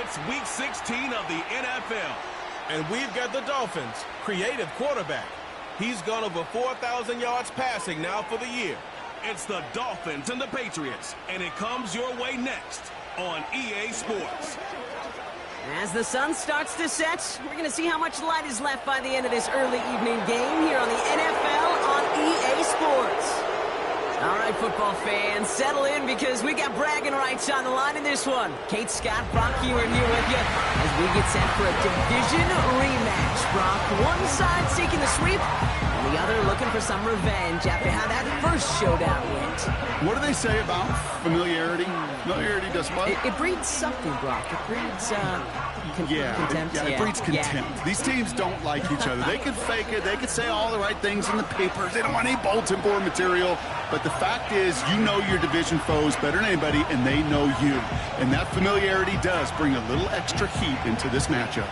It's Week 16 of the NFL. And we've got the Dolphins' creative quarterback. He's gone over 4,000 yards passing now for the year. It's the Dolphins and the Patriots, and it comes your way next on EA Sports. As the sun starts to set, we're going to see how much light is left by the end of this early evening game here on the NFL on EA Sports. All right, football fans, settle in because we got bragging rights on the line in this one. Kate, Scott, Brock Heward here with you as we get set for a division rematch. Brock, one side seeking the sweep, and the other looking for some revenge after how that first showdown went. What do they say about familiarity? Familiarity does what? It breeds something, Brock. It breeds contempt. It breeds contempt. Yeah. These teams don't like each other. They can fake it. They can say all the right things in the papers. They don't want any bulletin board material. But the fact is, you know your division foes better than anybody, and they know you. And that familiarity does bring a little extra heat into this matchup.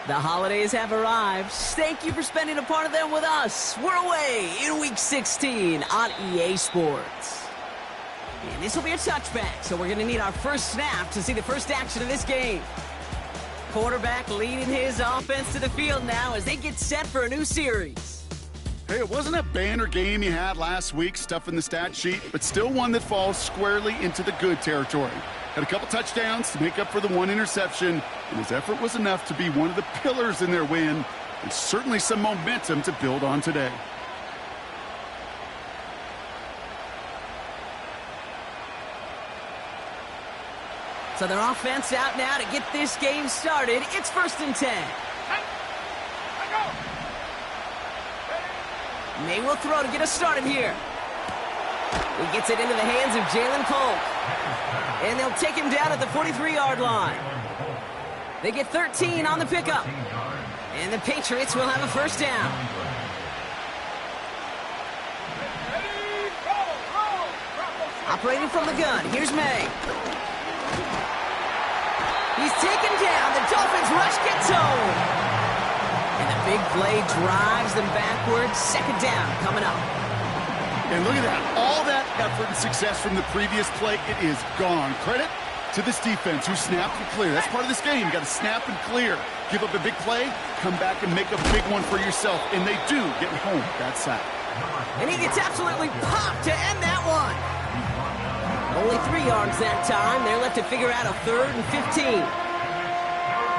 The holidays have arrived. Thank you for spending a part of them with us. We're away in Week 16 on EA Sports. And this will be a touchback, so we're going to need our first snap to see the first action of this game. Quarterback leading his offense to the field now as they get set for a new series. Hey, it wasn't a banner game you had last week, stuff in the stat sheet, but still one that falls squarely into the good territory. Had a couple touchdowns to make up for the one interception, and his effort was enough to be one of the pillars in their win, and certainly some momentum to build on today. So their offense out now to get this game started. It's 1st and 10. May will throw to get us started here. He gets it into the hands of Jalen Polk. And they'll take him down at the 43-yard line. They get 13 on the pickup. And the Patriots will have a first down. Operating from the gun, here's May. He's taken down. The Dolphins rush gets home. And the big play drives them backwards. Second down coming up. And look at that. All that effort and success from the previous play, it is gone. Credit to this defense who snapped and clear. That's part of this game. You got to snap and clear. Give up a big play, come back and make a big one for yourself. And they do get home that sack. And he gets absolutely popped to end that one. Only 3 yards that time. They're left to figure out a 3rd and 15.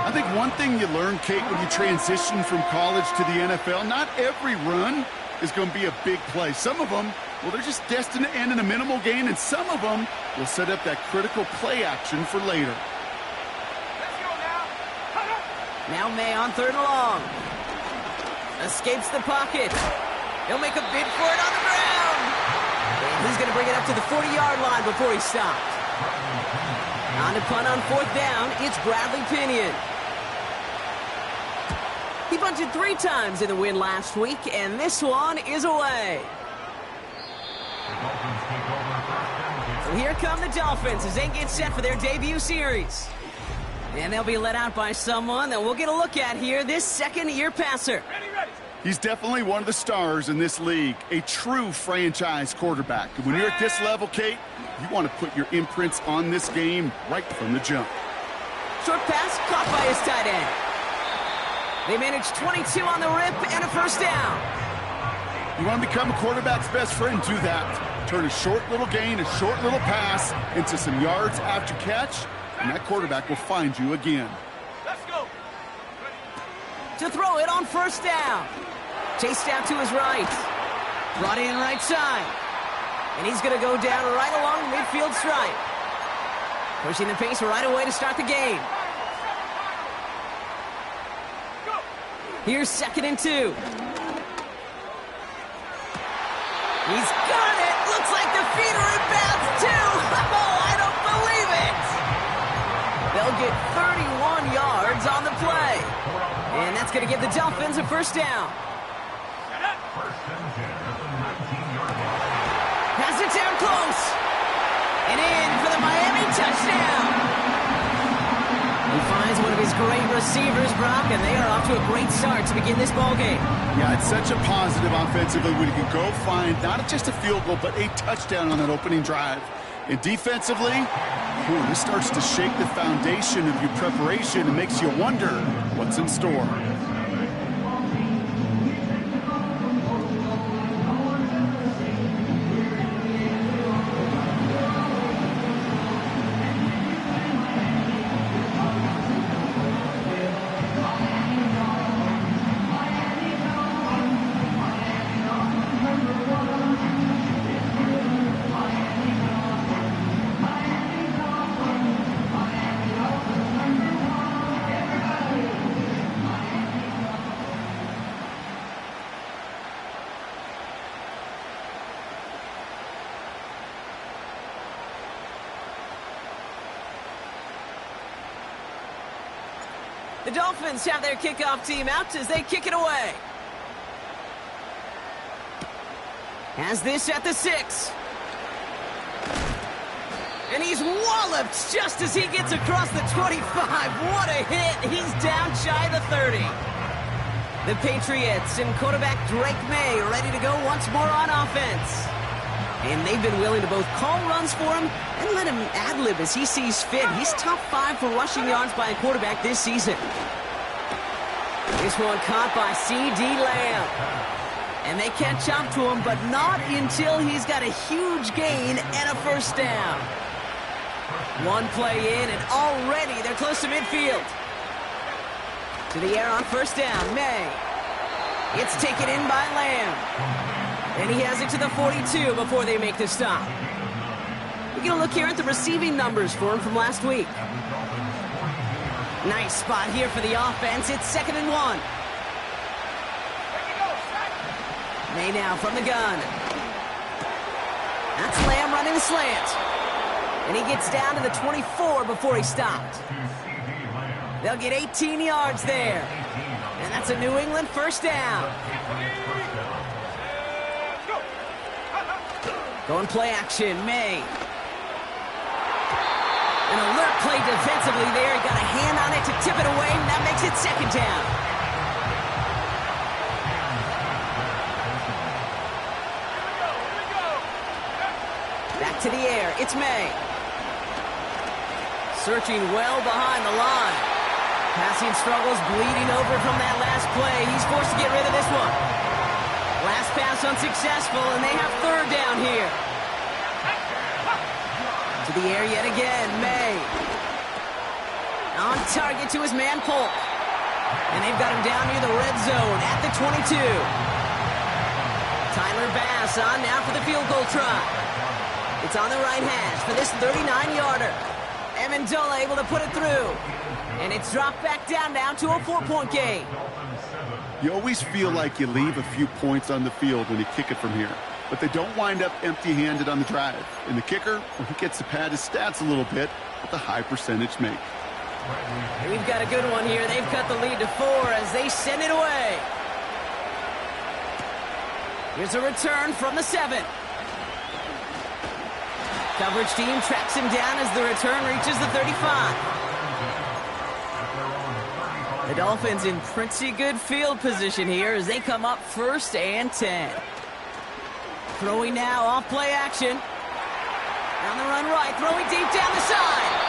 I think one thing you learn, Kate, when you transition from college to the NFL, not every run is going to be a big play. Some of them, well, they're just destined to end in a minimal gain, and some of them will set up that critical play action for later. Let's go now. Now May on 3rd and long. Escapes the pocket. He'll make a bid for it on the ground. And he's going to bring it up to the 40-yard line before he stops. On to punt on 4th down, it's Bradley Pinion. He bunted 3 times in the win last week, and this one is away. So here come the Dolphins as they get set for their debut series. And they'll be led out by someone that we'll get a look at here, this second-year passer. He's definitely one of the stars in this league, a true franchise quarterback. And when you're at this level, Kate, you want to put your imprints on this game right from the jump. Short pass caught by his tight end. They managed 22 on the rip and a first down. You want to become a quarterback's best friend, do that. Turn a short little gain, a short little pass into some yards after catch, and that quarterback will find you again. Let's go. to throw it on first down. Chased out to his right. Brought in right side. And he's going to go down right along the midfield stripe. Pushing the pace right away to start the game. Here's 2nd and 2. He's got it. Looks like the feet are inbounds too. Oh, I don't believe it. They'll get 31 yards on the play. And that's going to give the Dolphins a first down. Pass it down close. And in for the Miami touchdown. He finds one of his great receivers, Brock, and they are off to a great start to begin this ballgame. Yeah, it's such a positive offensively when you can go find not just a field goal, but a touchdown on that opening drive. And defensively, this starts to shake the foundation of your preparation and makes you wonder what's in store. The Dolphins have their kickoff team out as they kick it away. Has this at the 6. And he's walloped just as he gets across the 25. What a hit. He's down shy of the 30. The Patriots and quarterback Drake May ready to go once more on offense. And they've been willing to both call runs for him and let him ad-lib as he sees fit. He's top 5 for rushing yards by a quarterback this season. This one caught by C.D. Lamb. And they catch up to him, but not until he's got a huge gain and a first down. One play in, and already they're close to midfield. To the air on first down, May. It's taken in by Lamb. And he has it to the 42 before they make the stop. We're going to look here at the receiving numbers for him from last week. Nice spot here for the offense. It's 2nd and 1. May now from the gun. That's Lamb running the slant. And he gets down to the 24 before he stopped. They'll get 18 yards there. And that's a New England first down. Going play action, May. An alert play defensively there. He got a hand on it to tip it away, and that makes it 2nd down. Back to the air. It's May. Searching well behind the line. Passing struggles, bleeding over from that last play. He's forced to get rid of this one. Last pass unsuccessful, and they have 3rd down here. To the air yet again, May. On target to his man, Polk. And they've got him down near the red zone at the 22. Tyler Bass on now for the field goal try. It's on the right hash for this 39-yarder. Amendola able to put it through. And it's dropped back down now to a 4-point game. You always feel like you leave a few points on the field when you kick it from here. But they don't wind up empty-handed on the drive. And the kicker, well, he gets to pad his stats a little bit with a high percentage make. We've got a good one here. They've cut the lead to 4 as they send it away. Here's a return from the 7. Coverage team tracks him down as the return reaches the 35. The Dolphins in pretty good field position here as they come up 1st and 10. Throwing now off play action. On the run right, throwing deep down the side.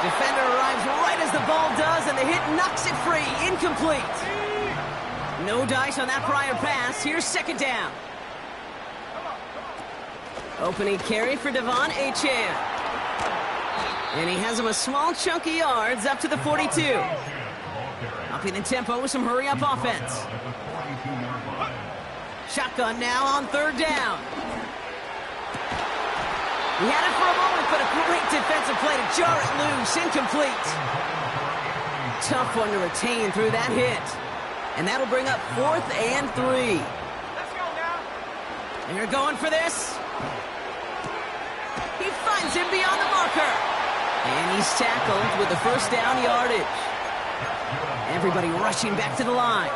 Defender arrives right as the ball does, and the hit knocks it free. Incomplete. No dice on that prior pass. Here's 2nd down. Opening carry for Devon Achane. And he has him a small chunk of yards up to the 42. Upping the tempo with some hurry-up offense. Shotgun now on third down. He had it for a moment, but a great defensive play to jar it loose. Incomplete. Tough one to retain through that hit. And that'll bring up 4th and 3. Let's go now. And you're going for this. He finds him beyond the marker. And he's tackled with the first down yardage. Everybody rushing back to the line.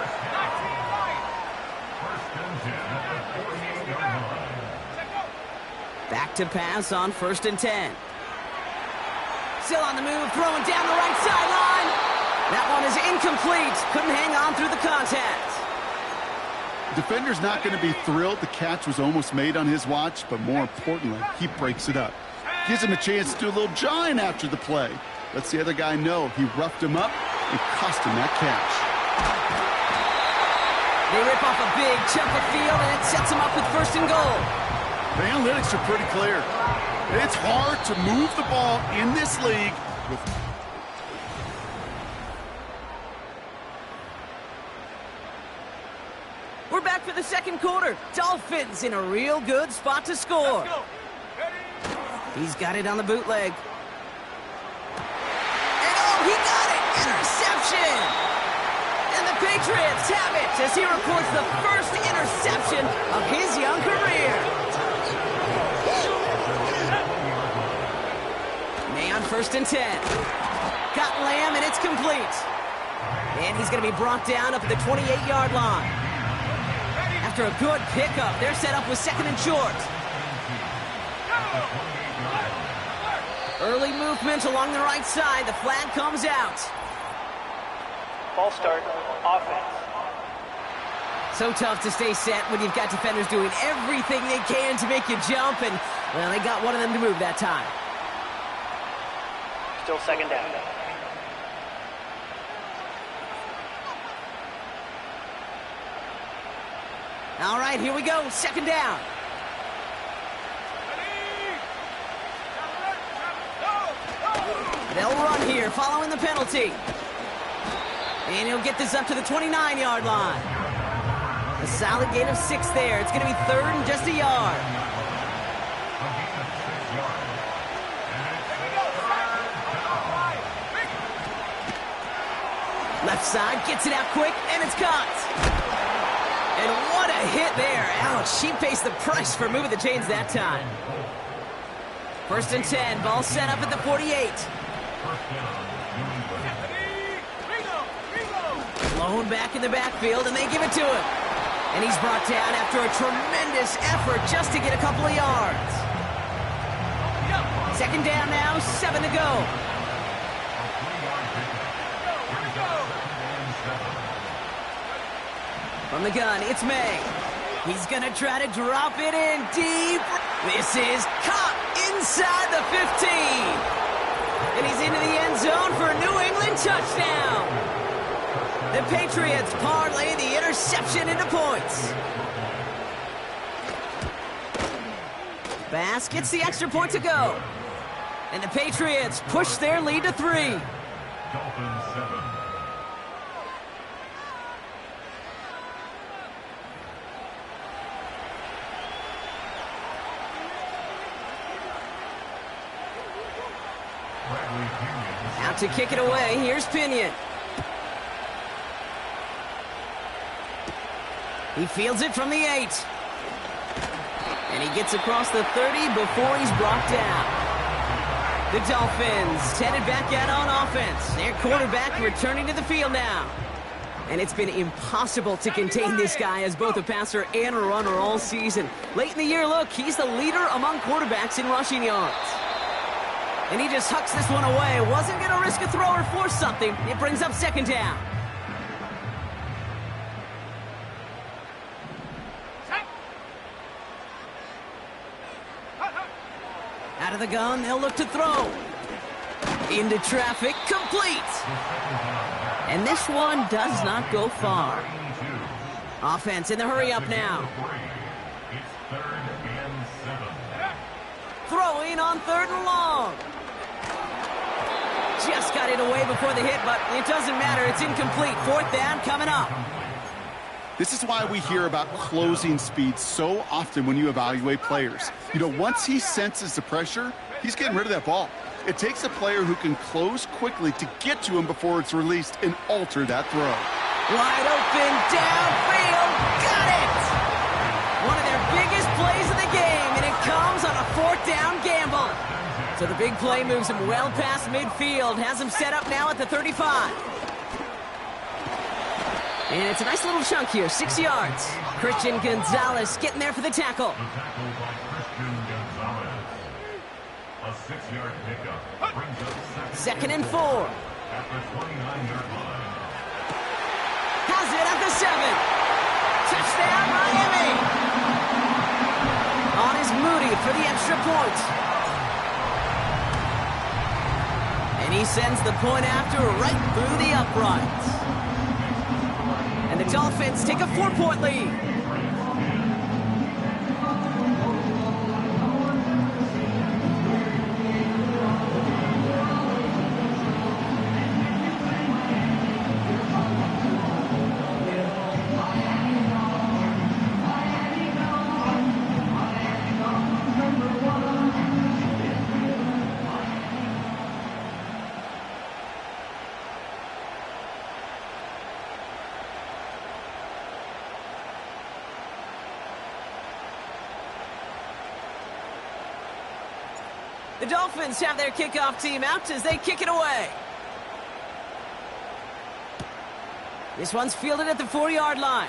Back to pass on 1st and 10. Still on the move, throwing down the right sideline. That one is incomplete. Couldn't hang on through the contact. Defender's not going to be thrilled the catch was almost made on his watch, but more importantly, he breaks it up. Gives him a chance to do a little jawing after the play. Lets the other guy know he roughed him up and cost him that catch. They rip off a big chunk of field, and it sets them up with 1st and goal. The analytics are pretty clear. It's hard to move the ball in this league with... We're back for the second quarter. Dolphins in a real good spot to score. He's got it on the bootleg. And oh, he got it! Interception! And the Patriots have it as he records the first interception of his young career. May on 1st and 10. Got Lamb, and it's complete. And he's going to be brought down up at the 28-yard line. After a good pickup, they're set up with 2nd and short. Early movement along the right side. The flag comes out. Ball start, offense. So tough to stay set when you've got defenders doing everything they can to make you jump, and, well, they got one of them to move that time. Still 2nd down. All right, here we go. 2nd down. They'll run here following the penalty. And he'll get this up to the 29-yard line. A solid gain of 6 there. It's going to be 3rd and just a yard. Left side gets it out quick, and it's caught. And what a hit there. Ouch, she pays the price for moving the chains that time. 1st and 10, ball set up at the 48. Blown back in the backfield, and they give it to him. And he's brought down after a tremendous effort just to get a couple of yards. 2nd down now, 7 to go. From the gun, it's May. He's going to try to drop it in deep. This is caught inside the 15. And he's into the end zone for a New England touchdown. The Patriots parlay the interception into points. Bass gets the extra point to go. And the Patriots push their lead to 3. Dolphins 7. Out to kick it away. Here's Pinion. He fields it from the 8. And he gets across the 30 before he's brought down. The Dolphins headed back out on offense. Their quarterback returning to the field now. And it's been impossible to contain this guy as both a passer and a runner all season. Late in the year, look, he's the leader among quarterbacks in rushing yards. And he just hucks this one away. Wasn't going to risk a throw or force something. It brings up 2nd down. Out of the gun, they'll look to throw. Into traffic, complete. And this one does not go far. Offense in the hurry up now. It's 3rd and 7. Throwing on 3rd and long. just got it away before the hit, but it doesn't matter. It's incomplete. 4th down coming up. This is why we hear about closing speed so often when you evaluate players. You know, once he senses the pressure, he's getting rid of that ball. It takes a player who can close quickly to get to him before it's released and alter that throw. Wide open, downfield, got it! One of their biggest plays of the game, and it comes on a 4th down gamble. So the big play moves him well past midfield, has him set up now at the 35. And it's a nice little chunk here, 6 yards. Christian Gonzalez getting there for the tackle. The tackle by Christian Gonzalez. A 6-yard pickup brings up 2nd and 4. at the 29-yard line. Has it at the 7. Touchdown, Miami. On is Moody for the extra point. And he sends the point after right through the uprights. And the Dolphins take a 4-point lead. The Dolphins have their kickoff team out as they kick it away. This one's fielded at the 4-yard line.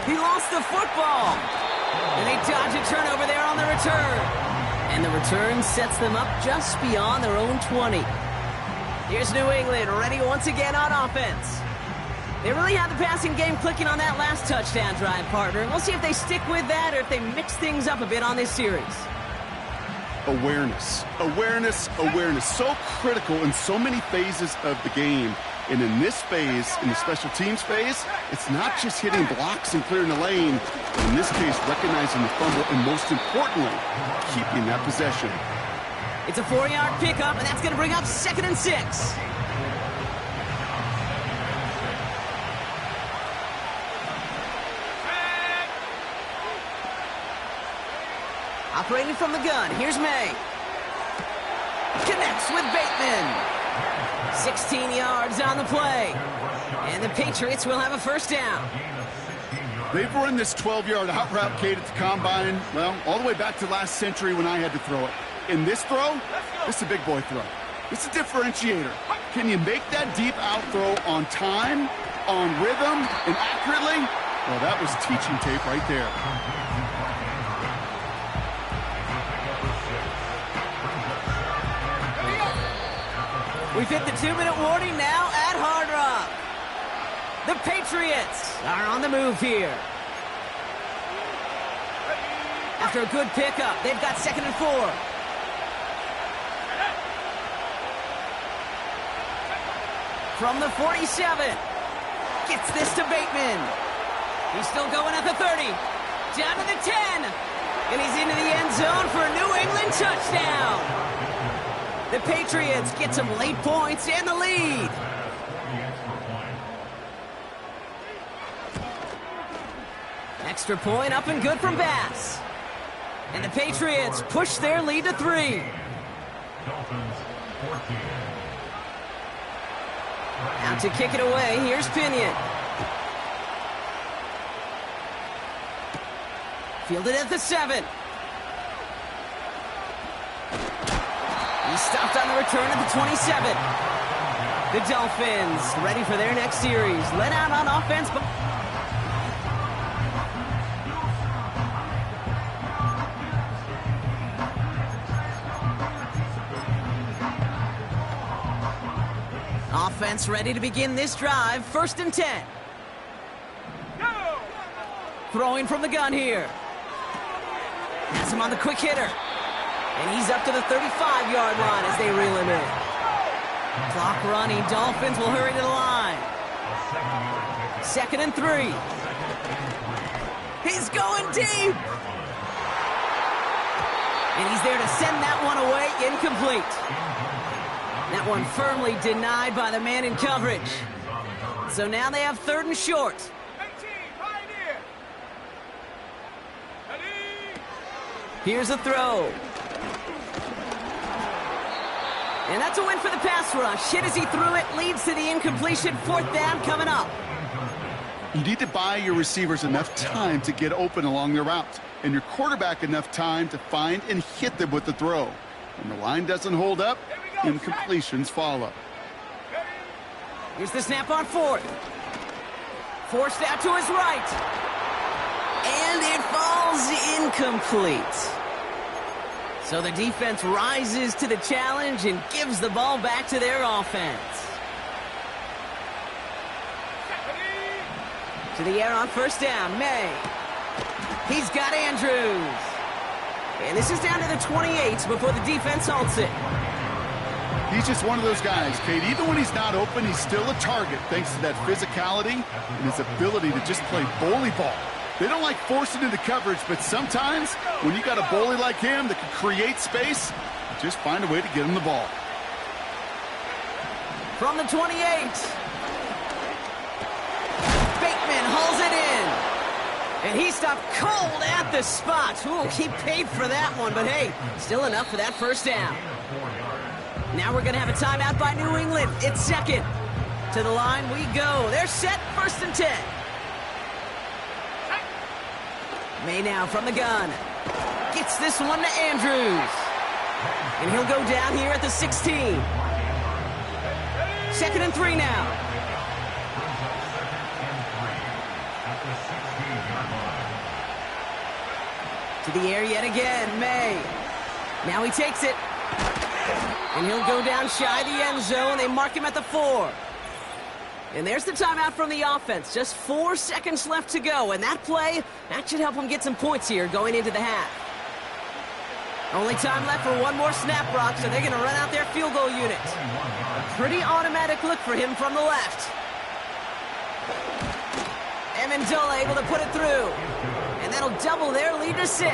He lost the football. And they dodge a turnover there on the return. And the return sets them up just beyond their own 20. Here's New England ready once again on offense. They really had the passing game clicking on that last touchdown drive, partner. We'll see if they stick with that or if they mix things up a bit on this series. Awareness, awareness, awareness. So critical in so many phases of the game. And in this phase, in the special teams phase, it's not just hitting blocks and clearing the lane, but in this case, recognizing the fumble and most importantly, keeping that possession. It's a 4-yard pickup, and that's going to bring up 2nd and 6. Operating from the gun, here's May. Connects with Bateman. 16 yards on the play. And the Patriots will have a 1st down. They've run this 12-yard out route, Kate, at the combine, well, all the way back to last century when I had to throw it. In this throw, this is a big boy throw. It's a differentiator. Can you make that deep out throw on time, on rhythm, and accurately? Well, that was teaching tape right there. We've hit the 2-minute warning now at Hard Rock. The Patriots are on the move here. After a good pickup, they've got 2nd and 4. From the 47, gets this to Bateman. He's still going at the 30, down to the 10, and he's into the end zone for a New England touchdown. The Patriots get some late points and the lead. Extra point up and good from Bass. And the Patriots push their lead to 3. Dolphins 14. Out to kick it away, here's Pinion. Fielded at the 7. He's stopped on the return at the 27. The Dolphins ready for their next series. Let out on offense. Offense ready to begin this drive. 1st and 10. Throwing from the gun here. Has him on the quick hitter. And he's up to the 35-yard line as they reel him in. Clock running. Dolphins will hurry to the line. 2nd and 3. He's going deep. And he's there to send that one away incomplete. That one firmly denied by the man in coverage. So now they have 3rd and short. 18, Pioneer. Ready? Here's a throw. And that's a win for the pass rush. Hit as he threw it, leads to the incompletion. 4th down coming up. You need to buy your receivers enough time to get open along their route, and your quarterback enough time to find and hit them with the throw. When the line doesn't hold up, incompletions follow. Here's the snap on 4th. Forced out to his right. And it falls incomplete. So the defense rises to the challenge and gives the ball back to their offense. To the air on 1st down, May. He's got Andrews. And this is down to the 28 before the defense halts it. He's just one of those guys, Kate. Even when he's not open, he's still a target thanks to that physicality and his ability to just play bully ball. They don't like forcing into coverage, but sometimes when you got a bully like him that can create space, just find a way to get him the ball. From the 28. Bateman hauls it in. And he stopped cold at the spot. Ooh, he paid for that one, but hey, still enough for that 1st down. Now we're going to have a timeout by New England. It's 2nd. To the line we go. They're set, 1st and 10. May now from the gun. Gets this one to Andrews. And he'll go down here at the 16. 2nd and 3 now. To the air yet again, May. Now he takes it. And he'll go down shy the end zone. They mark him at the 4. And there's the timeout from the offense. Just 4 seconds left to go. And that play, that should help them get some points here going into the half. Only time left for one more snap, Brock, so they're going to run out their field goal unit. A pretty automatic look for him from the left. Amendola able to put it through. And that'll double their lead to 6.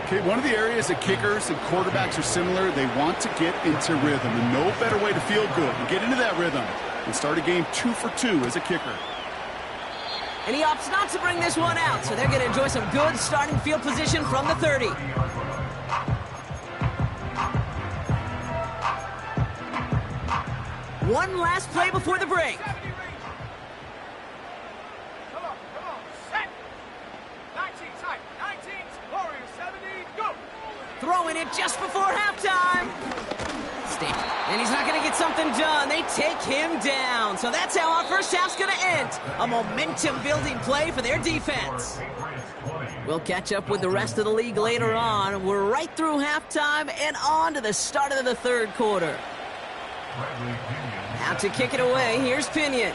Okay, one of the areas that kickers and quarterbacks are similar, they want to get into rhythm. And no better way to feel good and get into that rhythm and start a game 2 for 2 as a kicker. And he opts not to bring this one out, so they're going to enjoy some good starting field position from the 30. One last play before the break. Come on, set. 19, tight. 19, Warriors 70, go. Throwing it just before halftime. And he's not going to get something done. They take him down. So that's how our first half's going to end. A momentum-building play for their defense. We'll catch up with the rest of the league later on. We're right through halftime and on to the start of the 3rd quarter. Out to kick it away. Here's Pinion.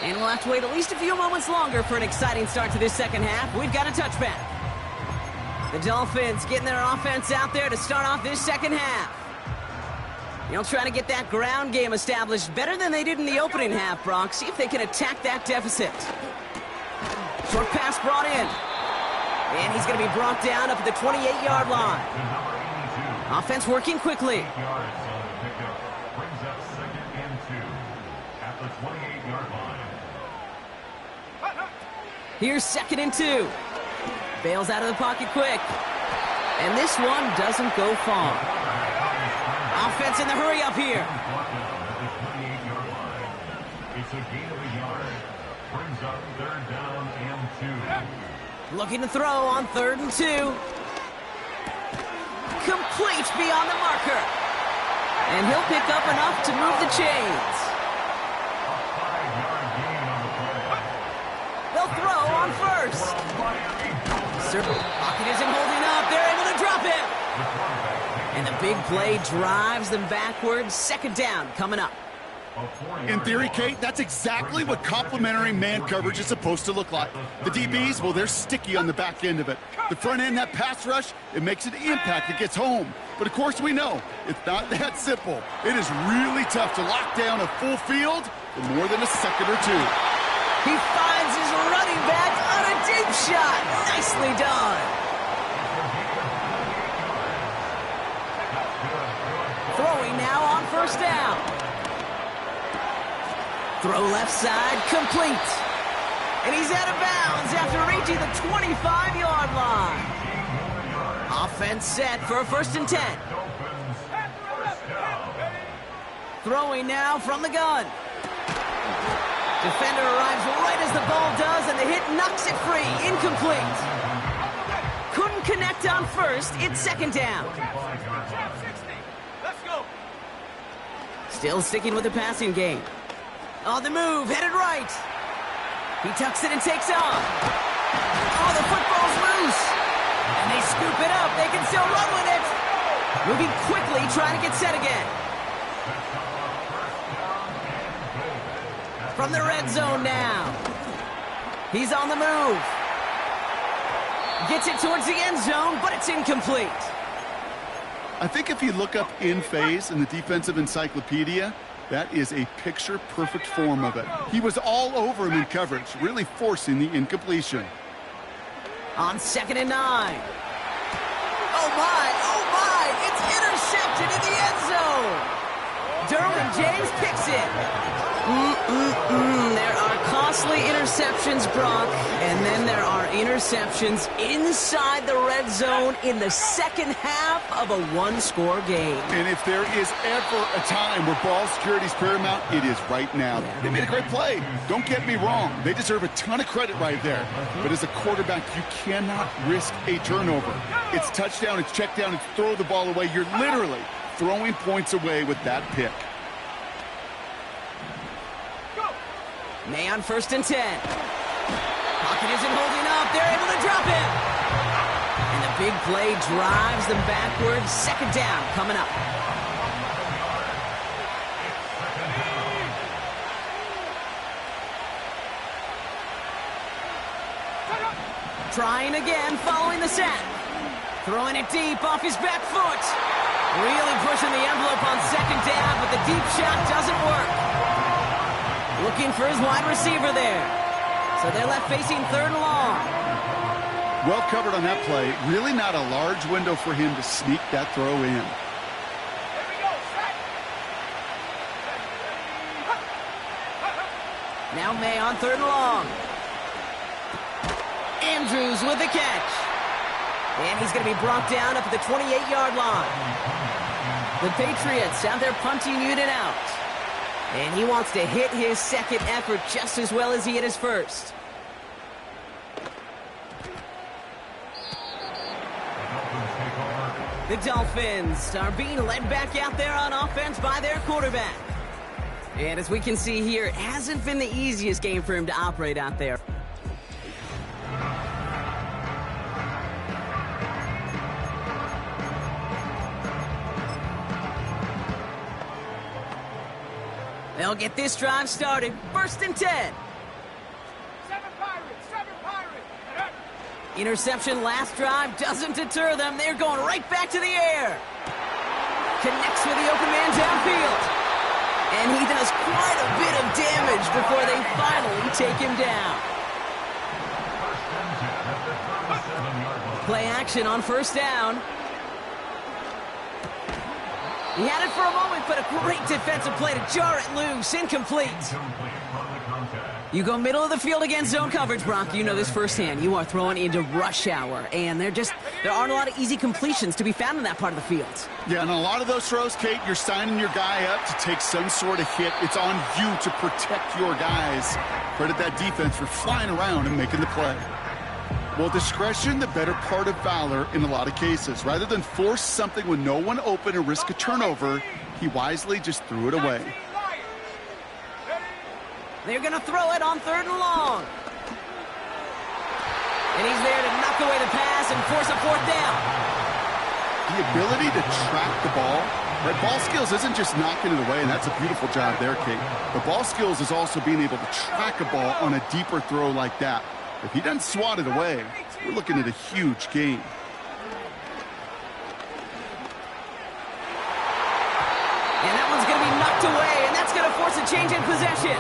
And we'll have to wait at least a few moments longer for an exciting start to this 2nd half. We've got a touchback. The Dolphins getting their offense out there to start off this 2nd half. They'll try to get that ground game established better than they did in the opening half, Brock. See if they can attack that deficit. Short pass brought in. And he's going to be brought down up at the 28-yard line. Offense working quickly. Here's 2nd and 2. Bails out of the pocket quick. And this one doesn't go far. Offense in the hurry up here. It's a gain of a yard. Brings up 3rd down and 2. Looking to throw on 3rd and 2. Complete beyond the marker. And he'll pick up enough to move the chains. They'll throw on 1st. Pocket isn't holding up. They're able to drop him. And the big play drives them backwards. 2nd down coming up. In theory, Kate, that's exactly what complementary man coverage is supposed to look like. The DBs, well, they're sticky on the back end of it. The front end, that pass rush, it makes an impact. It gets home. But of course we know, it's not that simple. It is really tough to lock down a full field for more than a second or 2. He finds his running back on a deep shot. Nicely done. down. Throw left side, complete. And he's out of bounds after reaching the 25-yard line. Offense set for a 1st and 10. Throwing now from the gun. Defender arrives right as the ball does, and the hit knocks it free. Incomplete. Couldn't connect on first. It's 2nd down. Let's go. Still sticking with the passing game. On the move, headed right. He tucks it and takes off. Oh, the football's loose. And they scoop it up. They can still run with it. Moving quickly, trying to get set again. From the red zone now. He's on the move. Gets it towards the end zone, but it's incomplete. I think if you look up in phase in the defensive encyclopedia, that is a picture-perfect form of it. He was all over him in coverage, really forcing the incompletion. On 2nd and 9. Oh my, it's intercepted in the end zone. Derwin James picks it. There are costly interceptions, Brock, and then there are interceptions inside the red zone in the second half of a one-score game. And if there is ever a time where ball security is paramount, it is right now. They made a great play. Don't get me wrong. They deserve a ton of credit right there. But as a quarterback, you cannot risk a turnover. It's touchdown, it's check down, it's throw the ball away. You're literally throwing points away with that pick. May on 1st and 10. Pocket isn't holding up. They're able to drop him. And the big play drives them backwards. 2nd down coming up. Trying again, following the sack. Throwing it deep off his back foot. Really pushing the envelope on 2nd down, but the deep shot doesn't work. Looking for his wide receiver there. So they're left facing 3rd and long. Well covered on that play. Really not a large window for him to sneak that throw in. Here we go. Set. Now May on 3rd and long. Andrews with the catch. And he's going to be brought down up at the 28-yard line. The Patriots have their punting unit out. And he wants to hit his second effort just as well as he hit his first. The Dolphins are being led back out there on offense by their quarterback. And as we can see here, it hasn't been the easiest game for him to operate out there. They'll get this drive started. 1st and 10. 7 Pirates. 7 Pirates. Interception last drive doesn't deter them. They're going right back to the air. Connects with the open man downfield. And he does quite a bit of damage before they finally take him down. Play action on 1st down. He had it for a moment, but a great defensive play to jar it loose. Incomplete. You go middle of the field against zone coverage, Brock. You know this firsthand. You are throwing into rush hour, and there aren't a lot of easy completions to be found in that part of the field. Yeah, and a lot of those throws, Kate, you're signing your guy up to take some sort of hit. It's on you to protect your guys. Credit that defense for flying around and making the play. Well, discretion, the better part of valor in a lot of cases. Rather than force something with no one open and risk a turnover, he wisely just threw it away. They're going to throw it on 3rd and long. And he's there to knock away the pass and force a 4th down. The ability to track the ball, right? Ball skills isn't just knocking it away, and that's a beautiful job there, Kate. The ball skills is also being able to track a ball on a deeper throw like that. If he doesn't swat it away, we're looking at a huge gain. And that one's going to be knocked away, and that's going to force a change in possession.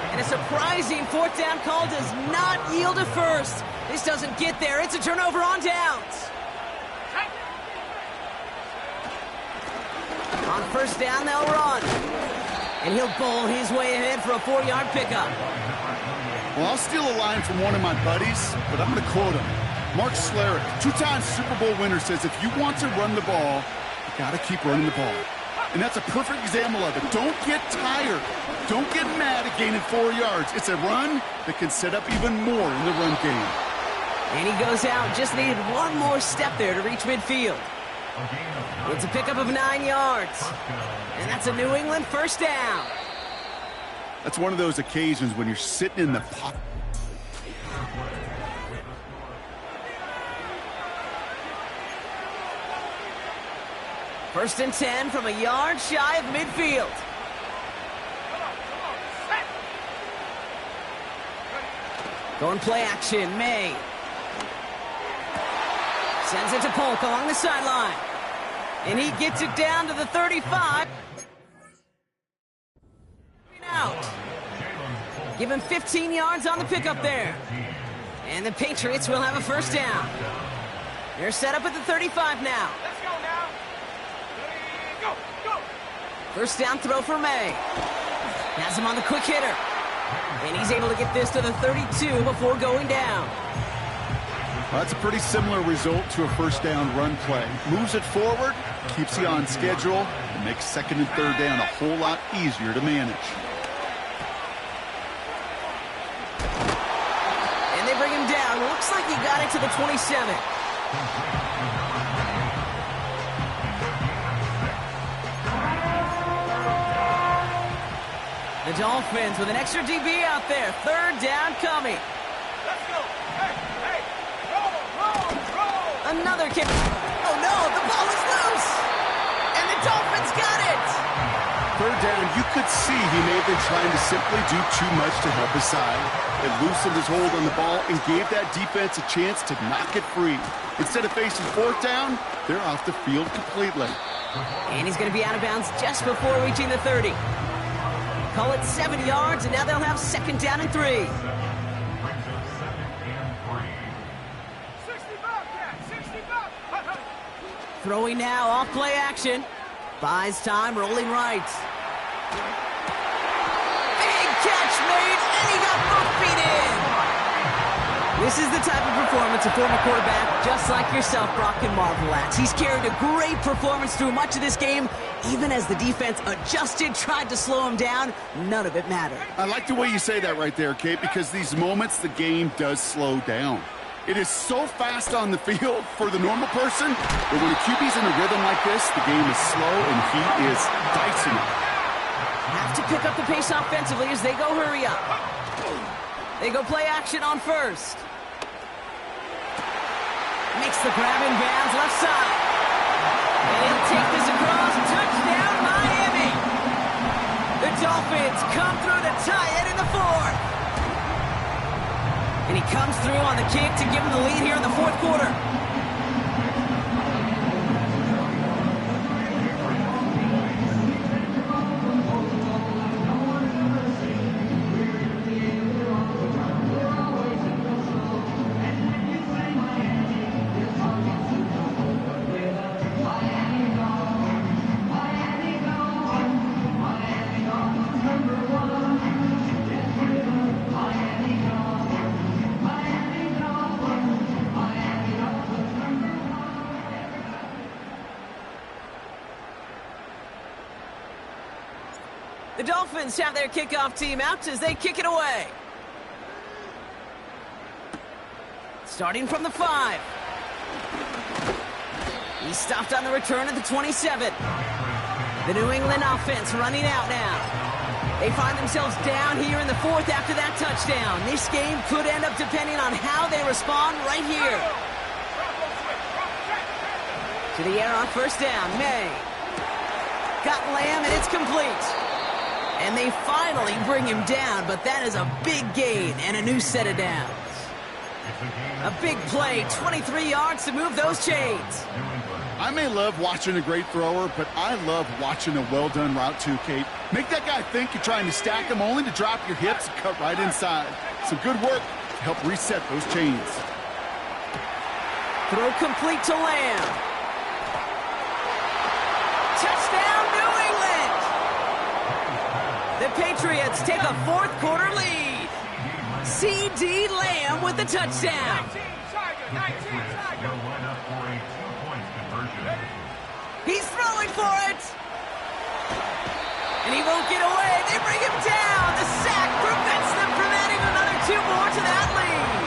And a surprising 4th down call does not yield a first. This doesn't get there. It's a turnover on downs. On first down, they'll run. And he'll bowl his way ahead for a 4-yard pickup. Well, I'll steal a line from one of my buddies, but I'm going to quote him. Mark Schlereth, 2-time Super Bowl winner, says if you want to run the ball, you got to keep running the ball. And that's a perfect example of it. Don't get tired. Don't get mad at gaining 4 yards. It's a run that can set up even more in the run game. And he goes out, just needed one more step there to reach midfield. It's a pickup of 9 yards. And that's a New England first down. That's one of those occasions when you're sitting in the pocket. First and 10 from a yard shy of midfield. Going play action, May. Sends it to Polk along the sideline. And he gets it down to the 35. Out. Give him 15 yards on the pickup there. And the Patriots will have a first down. They're set up at the 35 now. Let's go now. Ready, go, go. First down throw for May. Has him on the quick hitter. And he's able to get this to the 32 before going down. Well, that's a pretty similar result to a first down run play. Moves it forward, keeps you on schedule, and makes second and third down a whole lot easier to manage. And they bring him down. Looks like he got it to the 27. The Dolphins with an extra DB out there. Third down coming. Let's go. Hey, hey. Roll. Another kick. Oh, no, the ball is loose. And the Dolphins got it. Third down, you could see he may have been trying to simply do too much to help his side. It loosened his hold on the ball and gave that defense a chance to knock it free. Instead of facing fourth down, they're off the field completely. And he's going to be out of bounds just before reaching the 30. Call it 7 yards, and now they'll have second down and 3. Brings up 2nd and 3. 65, yeah, 65. Throwing now, off play action. Buys time, rolling right. Big catch made, and he got both feet in. This is the type of performance a former quarterback, just like yourself, Brock, can marvel at. He's carried a great performance through much of this game. Even as the defense adjusted, tried to slow him down, none of it mattered. I like the way you say that right there, Kate, because these moments the game does slow down. It is so fast on the field for the normal person, but when a QB's in a rhythm like this, the game is slow and he is dicing it. Have to pick up the pace offensively as they go hurry up. They go play action on first. Makes the grab in bounds left side. And he'll take this across. Touchdown, Miami. The Dolphins come through to tie it in the 4th. And he comes through on the kick to give him the lead here in the 4th quarter. The Dolphins have their kickoff team out as they kick it away. Starting from the 5. He's stopped on the return at the 27. The New England offense running out now. They find themselves down here in the 4th after that touchdown. This game could end up depending on how they respond right here. To the air on first down, May. Got Lamb, and it's complete. And they finally bring him down, but that is a big gain and a new set of downs. A big play, 23 yards to move those chains. I may love watching a great thrower, but I love watching a well-done route too, Kate. Make that guy think you're trying to stack him only to drop your hips and cut right inside. Some good work to help reset those chains. Throw complete to Lamb. Touchdown, New The Patriots take a fourth quarter lead. C.D. Lamb with the touchdown. 19 Tiger, 19 Tiger. Will line up for a 2-point conversion. He's throwing for it. And he won't get away. They bring him down. The sack prevents them from adding another 2 more to that lead.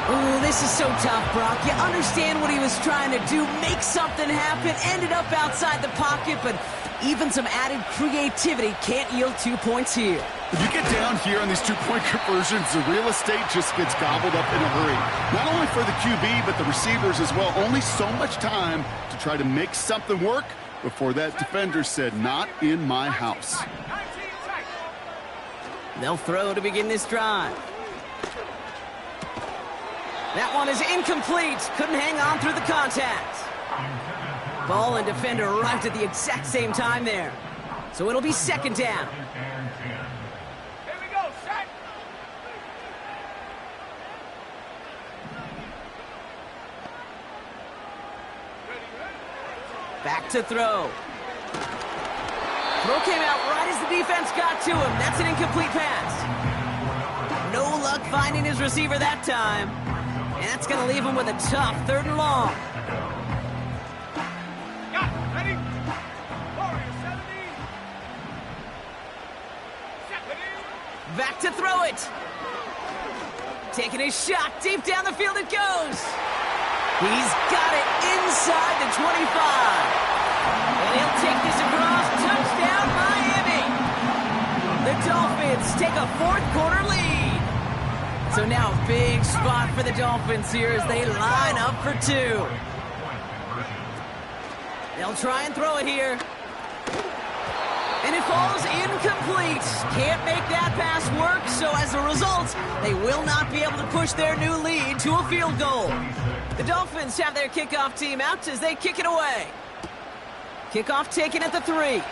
Ooh, this is so tough, Brock. You understand what he was trying to do, make something happen, ended up outside the pocket, but even some added creativity can't yield 2 points here. If you get down here on these 2-point conversions, the real estate just gets gobbled up in a hurry. Not only for the QB, but the receivers as well. Only so much time to try to make something work before that defender said, "Not in my house." 19 Tiger. They'll throw to begin this drive. That one is incomplete. Couldn't hang on through the contact. Ball and defender arrived at the exact same time there. So it'll be second down. Here we go, set. Back to throw. Throw came out right as the defense got to him. That's an incomplete pass. No luck finding his receiver that time. And that's going to leave him with a tough 3rd and long. Got it, ready? Warrior 70. Set. Back to throw it. Taking a shot. Deep down the field it goes. He's got it inside the 25. And he'll take this across. Touchdown, Miami. The Dolphins take a 4th quarter lead. So now a big spot for the Dolphins here as they line up for 2. They'll try and throw it here. And it falls incomplete. Can't make that pass work, so as a result, they will not be able to push their new lead to a field goal. The Dolphins have their kickoff team out as they kick it away. Kickoff taken at the 3.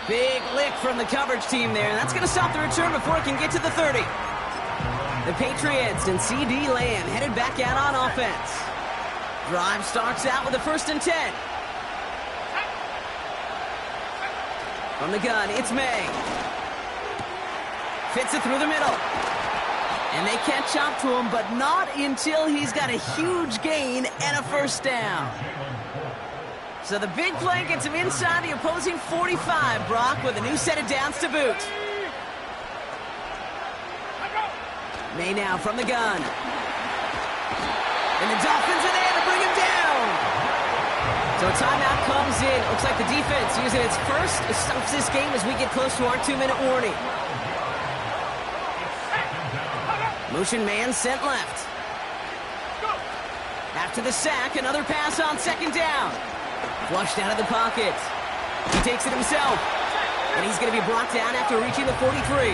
Big lick from the coverage team there. That's going to stop the return before it can get to the 30. The Patriots and C.D. Lamb headed back out on offense. Drive starts out with a 1st and 10. From the gun, it's May. Fits it through the middle. And they catch up to him, but not until he's got a huge gain and a 1st down. So the big play gets him inside the opposing 45, Brock, with a new set of downs to boot. May now from the gun. And the Dolphins are there to bring him down. So a timeout comes in. Looks like the defense using its first of this game as we get close to our 2-minute warning. Motion man sent left. After the sack, another pass on 2nd down. Flushed out of the pocket. He takes it himself. And he's going to be brought down after reaching the 43.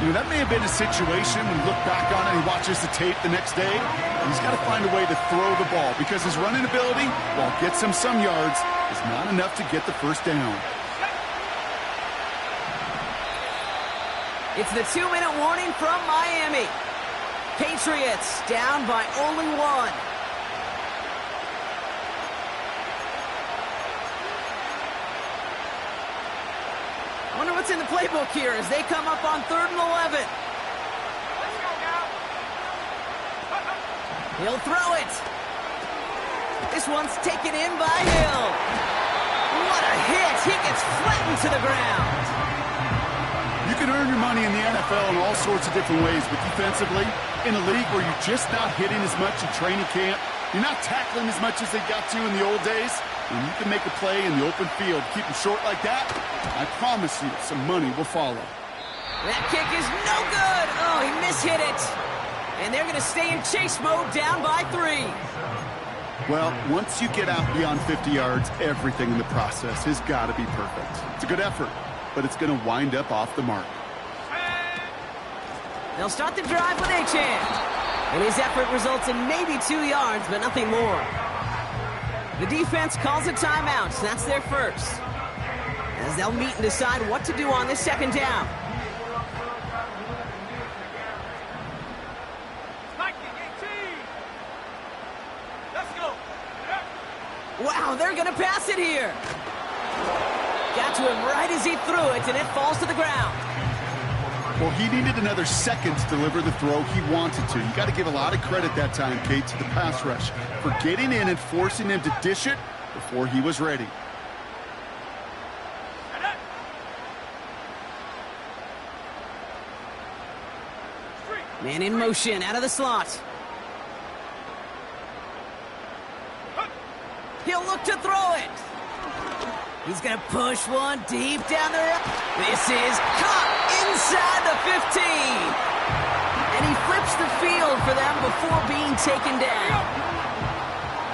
You know, that may have been a situation when you look back on it and he watches the tape the next day. He's got to find a way to throw the ball because his running ability, while it gets him some yards, is not enough to get the 1st down. It's the 2-minute warning from Miami. Patriots down by only 1. I wonder what's in the playbook here as they come up on 3rd and 11. Let's go now. He'll throw it. This one's taken in by Hill. What a hit. He gets flattened to the ground. You can earn your money in the NFL in all sorts of different ways, but defensively, in a league where you're just not hitting as much in training camp, you're not tackling as much as they got to in the old days, when you can make a play in the open field, keep them short like that, I promise you some money will follow. That kick is no good. Oh, he mishit it. And they're going to stay in chase mode down by 3. Well, once you get out beyond 50 yards, everything in the process has got to be perfect. It's a good effort, but it's going to wind up off the mark. They'll start the drive with Achane. And his effort results in maybe 2 yards, but nothing more. The defense calls a timeout, so that's their first. As they'll meet and decide what to do on this 2nd down. 19-18. Let's go. Wow, they're going to pass it here. Got to him right as he threw it, and it falls to the ground. Well, he needed another second to deliver the throw he wanted to. You got to give a lot of credit that time, Kate, to the pass rush for getting in and forcing him to dish it before he was ready. Man in motion, out of the slot. He'll look to throw it. He's going to push one deep down the road. This is caught inside the 15. And he flips the field for them before being taken down.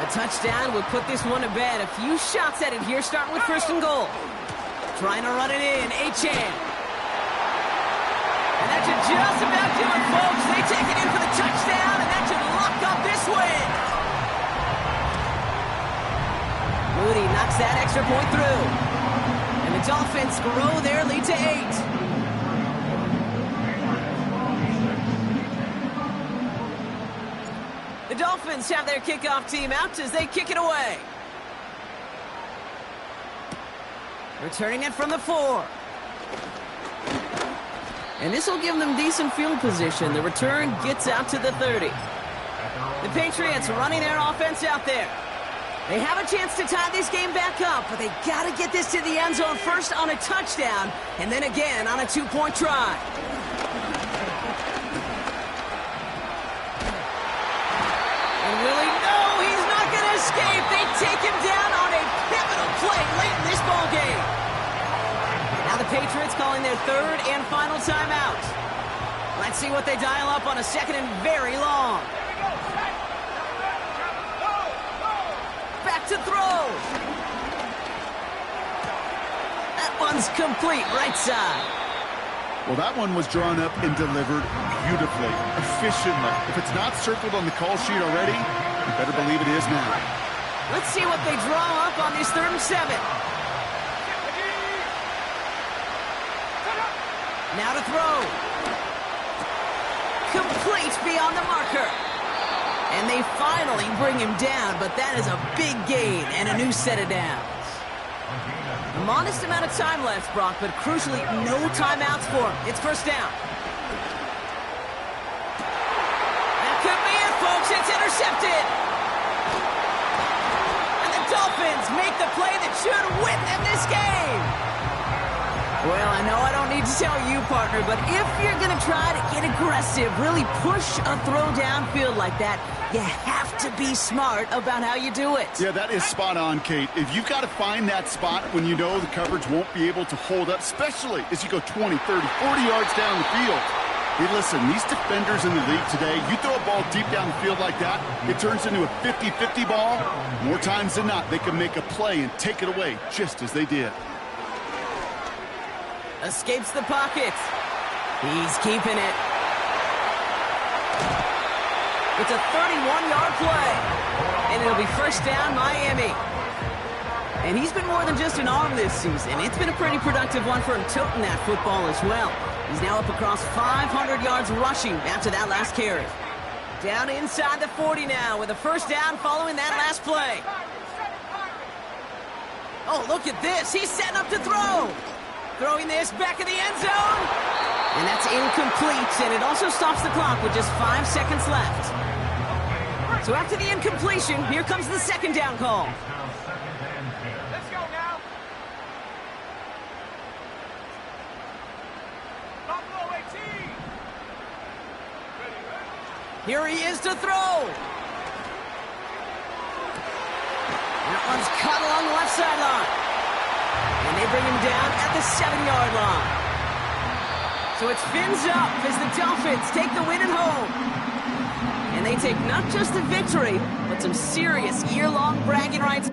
A touchdown would put this one to bed. A few shots at it here, starting with 1st and goal. Trying to run it in, Achane. And that should just about do it, folks. They take it in for the touchdown, and that should lock up this win. Moody knocks that extra point through. And the Dolphins grow their lead to 8. The Dolphins have their kickoff team out as they kick it away. Returning it from the 4. And this will give them decent field position. The return gets out to the 30. The Patriots running their offense out there. They have a chance to tie this game back up, but they got to get this to the end zone first on a touchdown, and then again on a 2-point try. And Willie, no, he's not going to escape. They take him down on a pivotal play late in this ball game. Now the Patriots calling their 3rd and final timeout. Let's see what they dial up on a 2nd and very long. Back to throw. That one's complete, right side. Well, that one was drawn up and delivered beautifully, efficiently. If it's not circled on the call sheet already, you better believe it is now. Let's see what they draw up on this 3rd and 7. Now to throw. Complete beyond the marker. And they finally bring him down, but that is a big gain and a new set of downs. A modest amount of time left, Brock, but crucially, no timeouts for him. It's 1st down. That could be it, folks. It's intercepted. And the Dolphins make the play that should win them this game. Well, I know I don't need to tell you, partner, but if you're going to try to get aggressive, really push a throw downfield like that, you have to be smart about how you do it. Yeah, that is spot on, Kate. If you've got to find that spot when you know the coverage won't be able to hold up, especially as you go 20, 30, 40 yards down the field. Hey, listen, these defenders in the league today, you throw a ball deep down the field like that, it turns into a 50-50 ball. More times than not, they can make a play and take it away just as they did. Escapes the pocket. He's keeping it. It's a 31-yard play. And it'll be 1st down, Miami. And he's been more than just an arm this season. It's been a pretty productive one for him toting that football as well. He's now up across 500 yards rushing after that last carry. Down inside the 40 now with a 1st down following that last play. Oh, look at this. He's setting up to throw. Throwing this back in the end zone. And that's incomplete, and it also stops the clock with just 5 seconds left. So after the incompletion, here comes the 2nd down call. Let's go now. Buffalo 18. Here he is to throw. That one's caught along the left sideline. And they bring him down at the 7-yard line. So it's fins up as the Dolphins take the win at home. And they take not just the victory, but some serious year-long bragging rights.